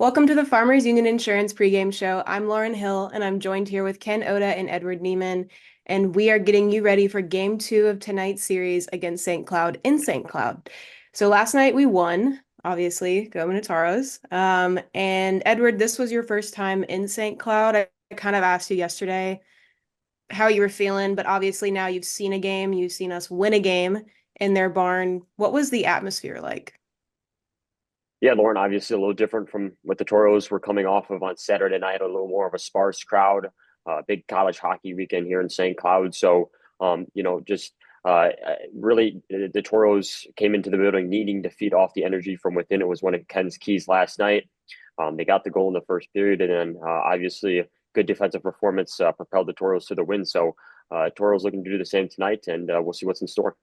Welcome to the Farmers Union Insurance pregame show. I'm Lauren Hill, and I'm joined here with Ken Oda and Edward Nieman, and we are getting you ready for Game 2 of tonight's series against St. Cloud in St. Cloud. So last night we won, obviously, going to Tauros. And Edward, this was your first time in St. Cloud. I kind of asked you yesterday how you were feeling, but obviously now you've seen a game, you've seen us win a game in their barn. What was the atmosphere like? Yeah, Lauren, obviously a little different from what the Toros were coming off of on Saturday night, a little more of a sparse crowd, big college hockey weekend here in St. Cloud. So, just really the Toros came into the building needing to feed off the energy from within. It was one of Ken's keys last night. They got the goal in the first period, and then obviously good defensive performance propelled the Toros to the win. So, Toros looking to do the same tonight, and we'll see what's in store.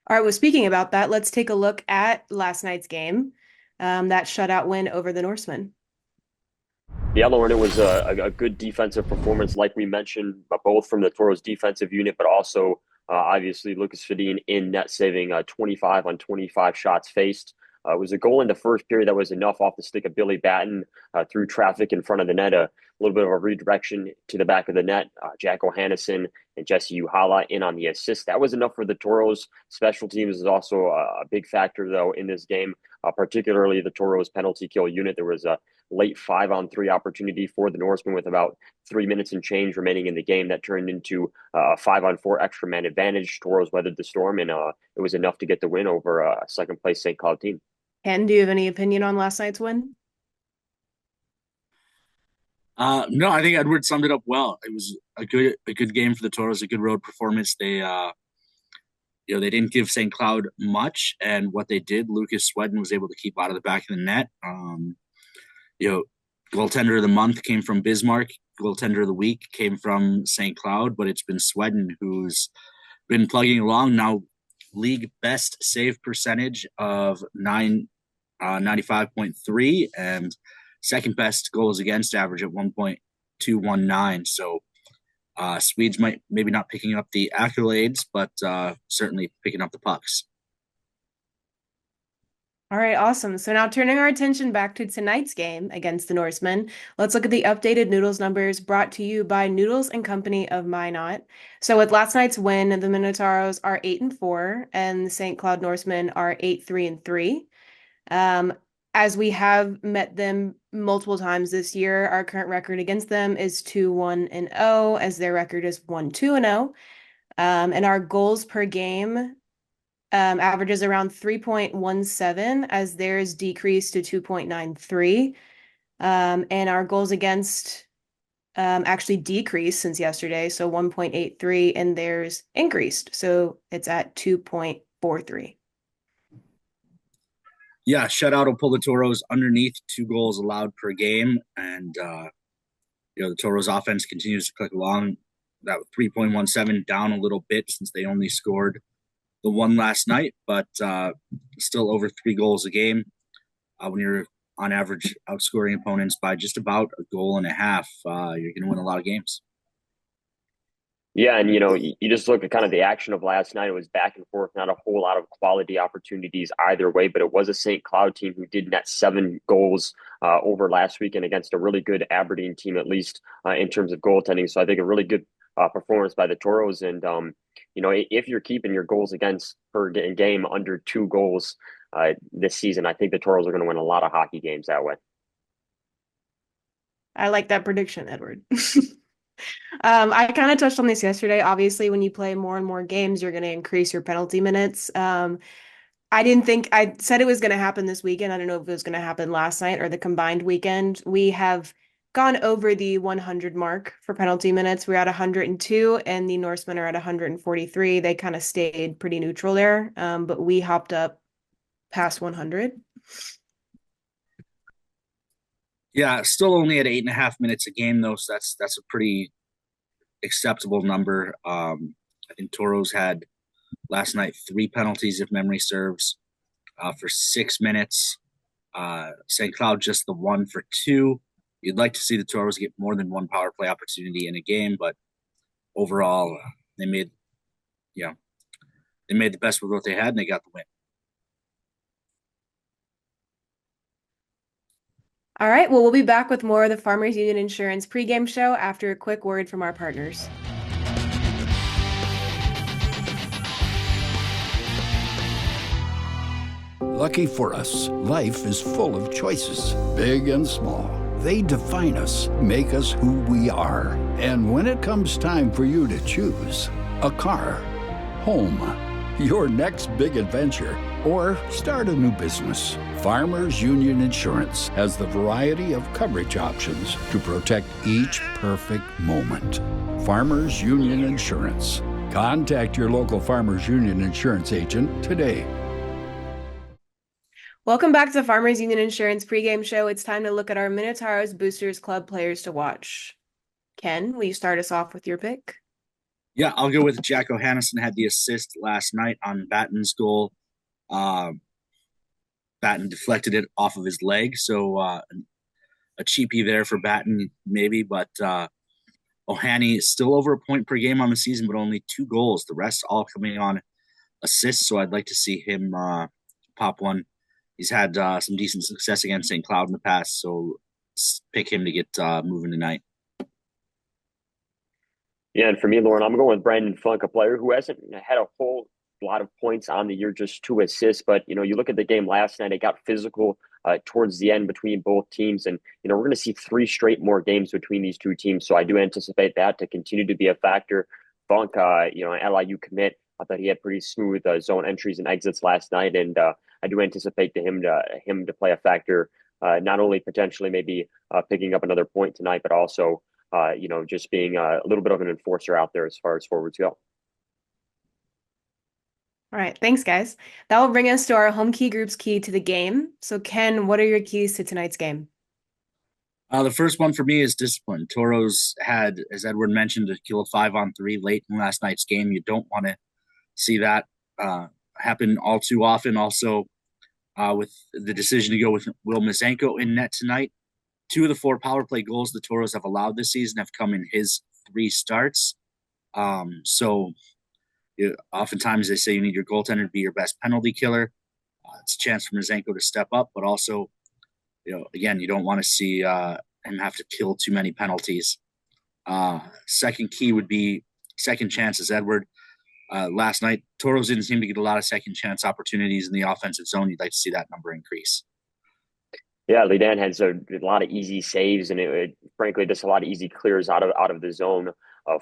All right, well, speaking about that, let's take a look at last night's game, that shutout win over the Norsemen. Yeah, Lauren, it was a good defensive performance, like we mentioned, but both from the Toros defensive unit, but also obviously Lucas Fedin in net saving 25 on 25 shots faced. It was a goal in the first period that was enough off the stick of Billy Batten through traffic in front of the net, a little bit of a redirection to the back of the net. Jack O'Hannison and Jesse Uhala in on the assist. That was enough for the Toros. Special teams is also a big factor, though, in this game, particularly the Toros penalty kill unit. There was a late 5-on-3 opportunity for the Norsemen with about 3 minutes and change remaining in the game that turned into a 5-on-4 extra man advantage. Toros weathered the storm, and it was enough to get the win over a second place St. Cloud team. Ken, do you have any opinion on last night's win? No, I think Edward summed it up well. It was a good game for the Toros, a good road performance. They didn't give St. Cloud much, and what they did, Lucas Swedden was able to keep out of the back of the net. You know, Goaltender of the month came from Bismarck. Goaltender of the week came from St. Cloud, but it's been Swedden who's been plugging along now. League best save percentage of 95.3 and second best goals against average at 1.219. So Swedes might maybe not picking up the accolades, but certainly picking up the pucks. All right, awesome. So now turning our attention back to tonight's game against the Norsemen, let's look at the updated Noodles numbers brought to you by Noodles and Company of Minot. So with last night's win, the Minotauros are 8-4, and the St. Cloud Norsemen are 8-3-3. Um, as we have met them multiple times this year, our current record against them is 2-1-0, as their record is 1-2-0. And our goals per game averages around 3.17 as theirs decreased to 2.93. And our goals against actually decreased since yesterday, so 1.83, and theirs increased, so it's at 2.43. Yeah, shutout will pull the Toros underneath 2 goals allowed per game, and the Toros offense continues to click along. That 3.17 down a little bit since they only scored the one last night, but still over 3 goals a game. When you're on average outscoring opponents by just about a goal and a half, you're going to win a lot of games. Yeah, and you just look at kind of the action of last night. It was back and forth, not a whole lot of quality opportunities either way, but it was a St. Cloud team who did net 7 goals over last weekend against a really good Aberdeen team, at least in terms of goaltending. So I think a really good performance by the Toros. And, if you're keeping your goals against per game under 2 goals this season, I think the Toros are going to win a lot of hockey games that way. I like that prediction, Edward. I kind of touched on this yesterday. Obviously, when you play more and more games, you're going to increase your penalty minutes. I didn't think I said it was going to happen this weekend. I don't know if it was going to happen last night or the combined weekend. We have gone over the 100 mark for penalty minutes. We're at 102, and the Norsemen are at 143. They kind of stayed pretty neutral there, but we hopped up past 100. Yeah, still only at 8.5 minutes a game though, so that's a pretty acceptable number. I think Toros had last night 3 penalties, if memory serves, for 6 minutes. St. Cloud just the one for 2. You'd like to see the Toros get more than one power play opportunity in a game, but overall, they made they made the best with what they had, and they got the win. All right, well, we'll be back with more of the Farmers Union Insurance pregame show after a quick word from our partners. Lucky for us, life is full of choices, big and small. They define us, make us who we are. And when it comes time for you to choose a car, home, your next big adventure, or start a new business, Farmers Union Insurance has the variety of coverage options to protect each perfect moment. Farmers Union Insurance. Contact your local Farmers Union Insurance agent today. Welcome back to the Farmers Union Insurance pregame show. It's time to look at our Minotauros Boosters Club players to watch. Ken, will you start us off with your pick? Yeah, I'll go with Jack O'Hannison. Had the assist last night on Batten's goal. Batten deflected it off of his leg, so a cheapie there for Batten maybe, but O'Hanny is still over a point per game on the season, but only 2 goals. The rest all coming on assists, so I'd like to see him pop one. He's had some decent success against St. Cloud in the past, so pick him to get moving tonight. Yeah, and for me, Lauren, I'm going with Brandon Funk, a player who hasn't had a whole lot of points on the year, just 2 assists. But, you look at the game last night, it got physical towards the end between both teams. And, we're going to see 3 straight more games between these 2 teams. So I do anticipate that to continue to be a factor. Funk, an LIU commit, I thought he had pretty smooth zone entries and exits last night. And I do anticipate him to play a factor, not only potentially maybe picking up another point tonight, but also just being a little bit of an enforcer out there as far as forwards go. All right, thanks, guys. That will bring us to our home key group's key to the game. So, Ken, what are your keys to tonight's game? The first one for me is discipline. Tauros had, as Edward mentioned, a kill of 5-on-3 late in last night's game. You don't want to see that happen all too often. Also, with the decision to go with Will Mizenko in net tonight, 2 of the 4 power play goals the Tauros have allowed this season have come in his 3 starts. Oftentimes they say you need your goaltender to be your best penalty killer. It's a chance for Mizenko to step up, but also, again, you don't want to see him have to kill too many penalties. Second key would be second chances. Edward, last night, Tauros didn't seem to get a lot of second chance opportunities in the offensive zone. You'd like to see that number increase. Yeah, Lidan has a lot of easy saves, and frankly, just a lot of easy clears out of the zone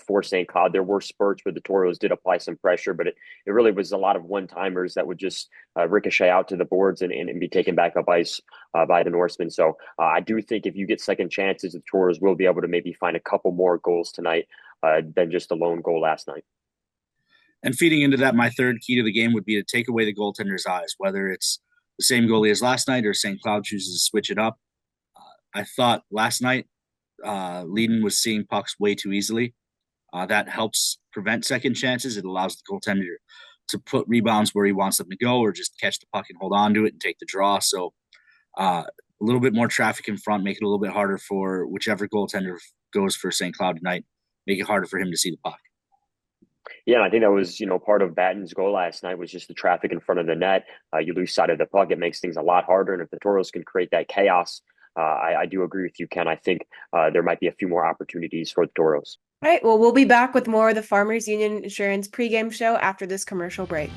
for St. Cloud. There were spurts where the Toros did apply some pressure, but it really was a lot of one-timers that would just ricochet out to the boards and be taken back up ice by the Norsemen. So I do think if you get second chances, the Toros will be able to maybe find a couple more goals tonight than just a lone goal last night. And feeding into that, my third key to the game would be to take away the goaltender's eyes, whether it's the same goalie as last night or St. Cloud chooses to switch it up. I thought last night Lidan was seeing pucks way too easily. That helps prevent second chances. It allows the goaltender to put rebounds where he wants them to go, or just catch the puck and hold on to it and take the draw. So a little bit more traffic in front, make it a little bit harder for whichever goaltender goes for St. Cloud tonight, make it harder for him to see the puck. Yeah, I think that was, part of Batten's goal last night was just the traffic in front of the net. You lose sight of the puck, it makes things a lot harder. And if the Toros can create that chaos, I do agree with you, Ken. I think there might be a few more opportunities for the Toros. All right, well, we'll be back with more of the Farmers Union Insurance pregame show after this commercial break.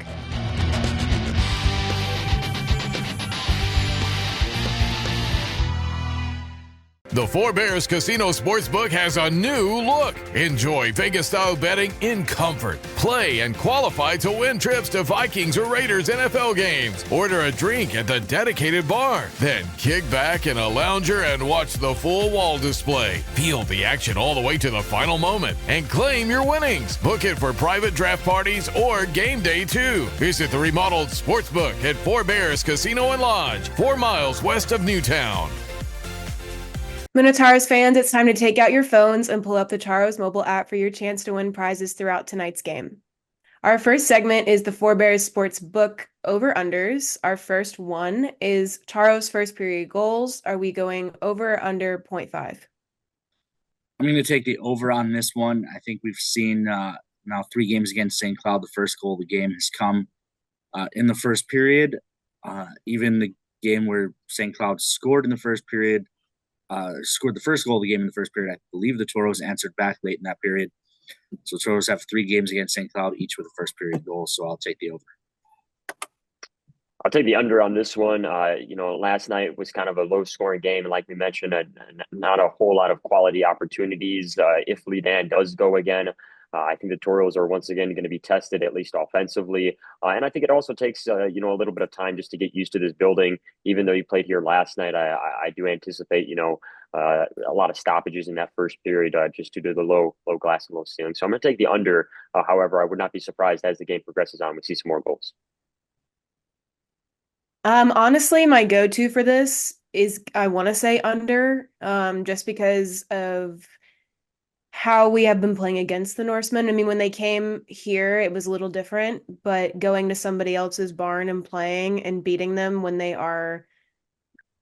The Four Bears Casino Sportsbook has a new look. Enjoy Vegas-style betting in comfort. Play and qualify to win trips to Vikings or Raiders NFL games. Order a drink at the dedicated bar. Then kick back in a lounger and watch the full wall display. Feel the action all the way to the final moment and claim your winnings. Book it for private draft parties or game day too. Visit the remodeled Sportsbook at Four Bears Casino and Lodge, 4 miles west of Newtown. Minotauros fans, it's time to take out your phones and pull up the Tauros mobile app for your chance to win prizes throughout tonight's game. Our first segment is the Four Bears Sports Book over-unders. Our first one is Tauros first period goals. Are we going over or under 0.5? I'm going to take the over on this one. I think we've seen now 3 games against St. Cloud. The first goal of the game has come in the first period. Even the game where St. Cloud scored in the first period, scored the first goal of the game in the first period. I believe the Toros answered back late in that period. So Toros have 3 games against St. Cloud, each with a first period goal. So I'll take the over. I'll take the under on this one. Last night was kind of a low scoring game. And like we mentioned, not a whole lot of quality opportunities. If Lee Dan does go again, I think the Toros are once again going to be tested, at least offensively. And I think it also takes, a little bit of time just to get used to this building. Even though you played here last night, I do anticipate, a lot of stoppages in that first period just due to the low glass and low ceiling. So I'm going to take the under. However, I would not be surprised as the game progresses on, we see some more goals. Honestly, my go-to for this is I want to say under, just because of how we have been playing against the Norsemen. I mean, when they came here, it was a little different, but going to somebody else's barn and playing and beating them when they are,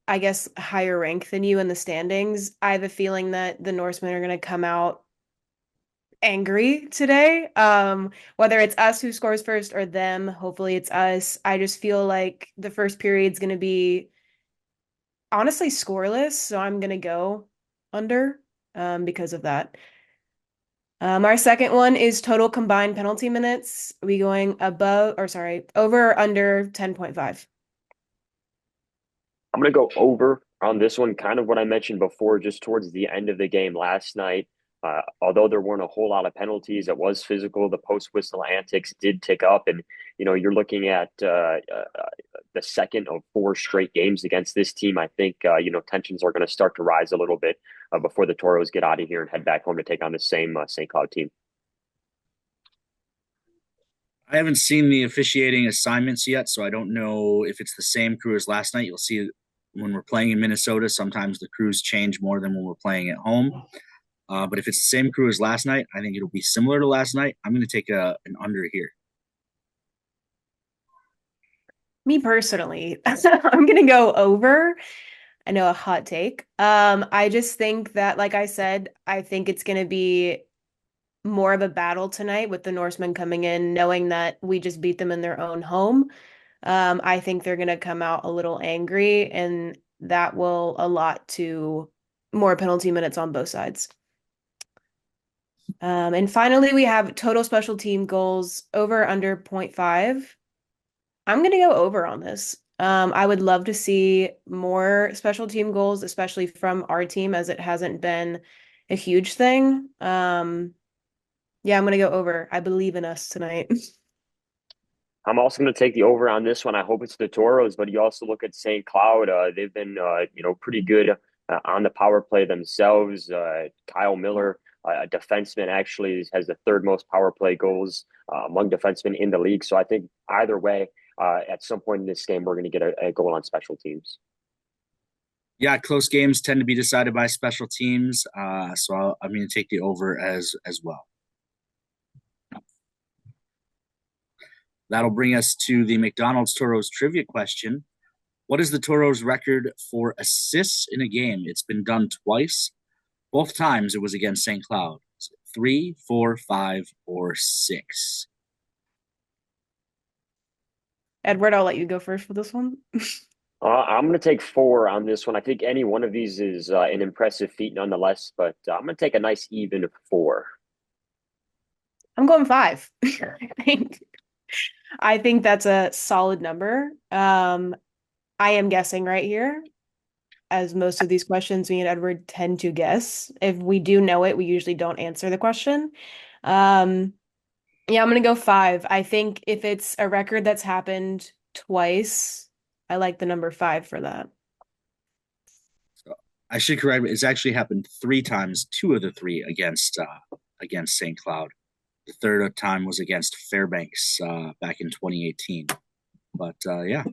I guess, higher rank than you in the standings, I have a feeling that the Norsemen are going to come out angry today. Whether it's us who scores first or them, hopefully it's us. I just feel like the first period's going to be honestly scoreless, so I'm going to go under because of that. Our second one is total combined penalty minutes. Are we going over or under 10.5? I'm going to go over on this one, kind of what I mentioned before, just towards the end of the game last night. Although there weren't a whole lot of penalties, it was physical. The post whistle antics did tick up, and you're looking at the second of 4 straight games against this team. I think tensions are going to start to rise a little bit before the Toros get out of here and head back home to take on the same St. Cloud team. I haven't seen the officiating assignments yet, so I don't know if it's the same crew as last night. You'll see when we're playing in Minnesota, sometimes the crews change more than when we're playing at home. But if it's the same crew as last night, I think it'll be similar to last night. I'm going to take an under here. Me personally, I'm going to go over. I know, a hot take. I just think that, like I said, I think it's going to be more of a battle tonight with the Norsemen coming in, knowing that we just beat them in their own home. I think they're going to come out a little angry, and that will allot to more penalty minutes on both sides. And finally, we have total special team goals over under 0.5. I'm going to go over on this. I would love to see more special team goals, especially from our team, as it hasn't been a huge thing. Yeah, I'm going to go over. I believe in us tonight. I'm also going to take the over on this one. I hope it's the Toros, but you also look at St. Cloud. They've been, pretty good on the power play themselves. Kyle Miller, a defenseman, actually has the 3rd most power play goals among defensemen in the league. So I think either way, at some point in this game, we're going to get a goal on special teams. Yeah, close games tend to be decided by special teams. So I'm going to take the over as well. That'll bring us to the McDonald's Toros trivia question. What is the Toros record for assists in a game? It's been done twice. Both times it was against St. Cloud. 3, 4, 5, or 6. Edward, I'll let you go first for this one. I'm going to take 4 on this one. I think any one of these is an impressive feat nonetheless, but I'm going to take a nice even 4. I'm going 5. I think that's a solid number. I am guessing right here, as most of these questions me and Edward tend to guess. If we do know it, we usually don't answer the question. Yeah, I'm gonna go 5. I think if it's a record that's happened twice, I like the number 5 for that. I should correct. It's actually happened 3 times. 2 of the 3 against St. Cloud. The 3rd time was against Fairbanks back in 2018. But yeah,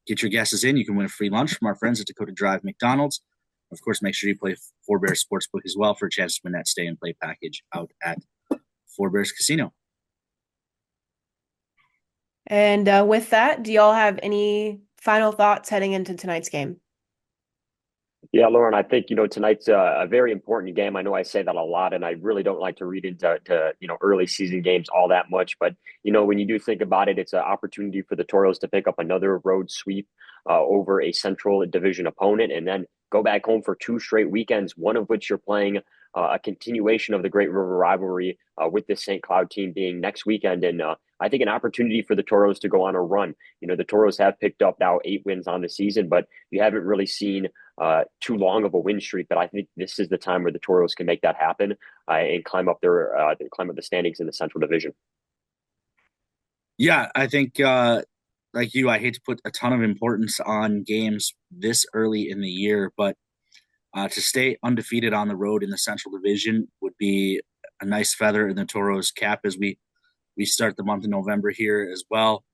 get your guesses in. You can win a free lunch from our friends at Dakota Drive McDonald's. Of course, make sure you play Four Bears Sportsbook as well for a chance to win that stay and play package out at Four Bears Casino. And with that, do y'all have any final thoughts heading into tonight's game? Yeah, Lauren, I think, tonight's a very important game. I know I say that a lot, and I really don't like to read into early season games all that much. But, when you do think about it, it's an opportunity for the Toros to pick up another road sweep over a Central Division opponent. And then go back home for 2 straight weekends, one of which you're playing a continuation of the Great River rivalry with the St. Cloud team being next weekend. And I think an opportunity for the Toros to go on a run. The Toros have picked up now 8 wins on the season, but you haven't really seen too long of a win streak. But I think this is the time where the Toros can make that happen and climb up the standings in the Central Division. Yeah, I think like you, I hate to put a ton of importance on games this early in the year, but to stay undefeated on the road in the Central Division would be a nice feather in the Toros' cap as we start the month of November here as well.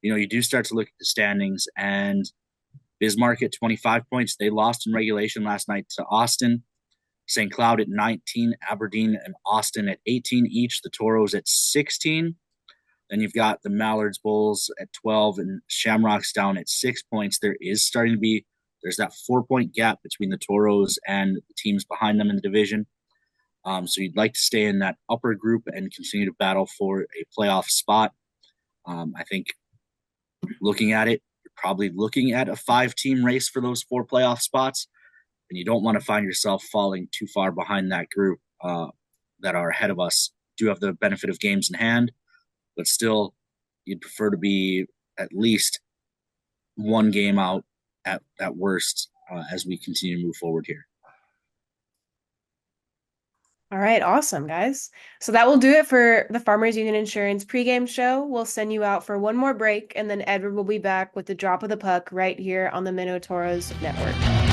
You do start to look at the standings, and Bismarck at 25 points. They lost in regulation last night to Austin. St. Cloud at 19, Aberdeen and Austin at 18 each. The Toros at 16. Then you've got the Mallards Bulls at 12 and Shamrocks down at 6 points. There's that 4-point gap between the Toros and the teams behind them in the division. So you'd like to stay in that upper group and continue to battle for a playoff spot. I think looking at it, you're probably looking at a 5-team race for those 4 playoff spots, and you don't want to find yourself falling too far behind that group that are ahead of us. Do have the benefit of games in hand, but still, you'd prefer to be at least 1 game out at worst as we continue to move forward here. All right, awesome, guys. So that will do it for the Farmers Union Insurance pregame show. We'll send you out for one more break, and then Edward will be back with the drop of the puck right here on the Minotaurs Network.